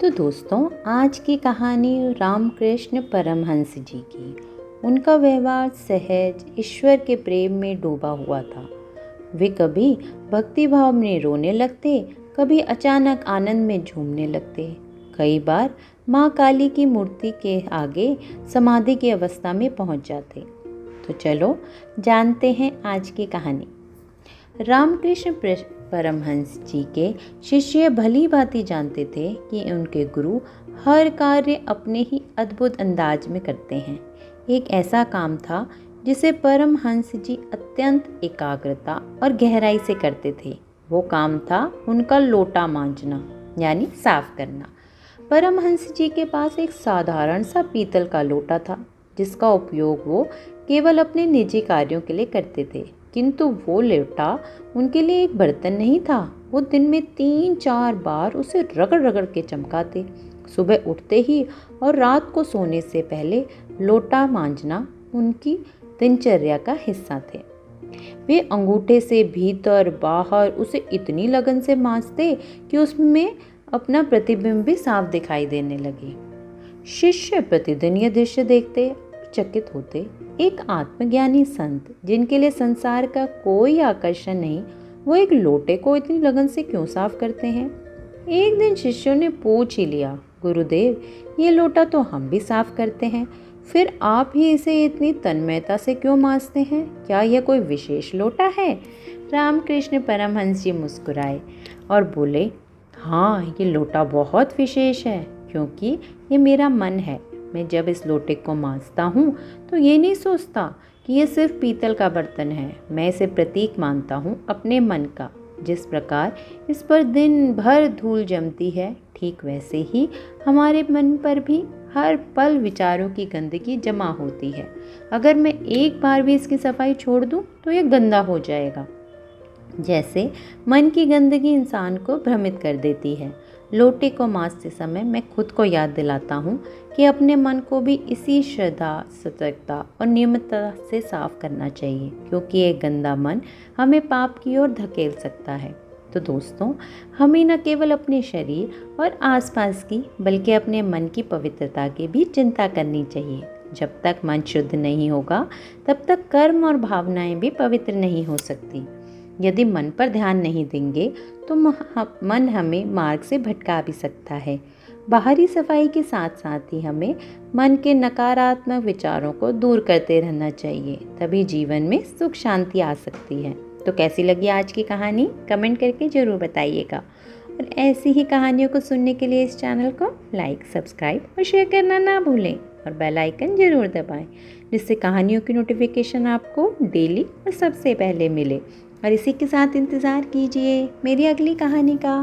तो दोस्तों, आज की कहानी रामकृष्ण परमहंस जी की। उनका व्यवहार सहज, ईश्वर के प्रेम में डूबा हुआ था। वे कभी भक्ति भाव में रोने लगते, कभी अचानक आनंद में झूमने लगते। कई बार माँ काली की मूर्ति के आगे समाधि की अवस्था में पहुँच जाते। तो चलो जानते हैं आज की कहानी। रामकृष्ण परमहंस जी के शिष्य भली भांति जानते थे कि उनके गुरु हर कार्य अपने ही अद्भुत अंदाज में करते हैं। एक ऐसा काम था जिसे परमहंस जी अत्यंत एकाग्रता और गहराई से करते थे। वो काम था उनका लोटा मांजना, यानी साफ करना। परमहंस जी के पास एक साधारण सा पीतल का लोटा था, जिसका उपयोग वो केवल अपने निजी कार्यों के लिए करते थे। किंतु वो लोटा उनके लिए एक बर्तन नहीं था। वो दिन में 3-4 बार उसे रगड़ रगड़ के चमकाते। सुबह उठते ही और रात को सोने से पहले लोटा मांजना उनकी दिनचर्या का हिस्सा थे। वे अंगूठे से भीतर बाहर उसे इतनी लगन से मांजते कि उसमें अपना प्रतिबिंब भी साफ दिखाई देने लगे। शिष्य प्रतिदिन यह दृश्य देखते चकित होते। एक आत्मज्ञानी संत, जिनके लिए संसार का कोई आकर्षण नहीं, वो एक लोटे को इतनी लगन से क्यों साफ करते हैं? एक दिन शिष्यों ने पूछ ही लिया, गुरुदेव, ये लोटा तो हम भी साफ करते हैं, फिर आप ही इसे इतनी तन्मयता से क्यों मांजते हैं? क्या यह कोई विशेष लोटा है? रामकृष्ण परमहंस जी मुस्कुराए और बोले, हाँ, ये लोटा बहुत विशेष है, क्योंकि ये मेरा मन है। मैं जब इस लोटे को मांजता हूँ तो ये नहीं सोचता कि ये सिर्फ पीतल का बर्तन है। मैं इसे प्रतीक मानता हूँ अपने मन का। जिस प्रकार इस पर दिन भर धूल जमती है, ठीक वैसे ही हमारे मन पर भी हर पल विचारों की गंदगी जमा होती है। अगर मैं एक बार भी इसकी सफाई छोड़ दूँ तो ये गंदा हो जाएगा। जैसे मन की गंदगी इंसान को भ्रमित कर देती है। लोटे को मांजते समय मैं खुद को याद दिलाता हूँ कि अपने मन को भी इसी श्रद्धा, सतर्कता और नियमितता से साफ करना चाहिए, क्योंकि एक गंदा मन हमें पाप की ओर धकेल सकता है। तो दोस्तों, हमें न केवल अपने शरीर और आसपास की, बल्कि अपने मन की पवित्रता की भी चिंता करनी चाहिए। जब तक मन शुद्ध नहीं होगा, तब तक कर्म और भावनाएं भी पवित्र नहीं हो सकती। यदि मन पर ध्यान नहीं देंगे तो मन हमें मार्ग से भटका भी सकता है। बाहरी सफाई के साथ साथ ही हमें मन के नकारात्मक विचारों को दूर करते रहना चाहिए, तभी जीवन में सुख शांति आ सकती है। तो कैसी लगी आज की कहानी? कमेंट करके ज़रूर बताइएगा। और ऐसी ही कहानियों को सुनने के लिए इस चैनल को लाइक, सब्सक्राइब और शेयर करना ना भूलें, और बेल आइकन ज़रूर दबाएं, जिससे कहानियों की नोटिफिकेशन आपको डेली और सबसे पहले मिले। और इसी के साथ इंतज़ार कीजिए मेरी अगली कहानी का।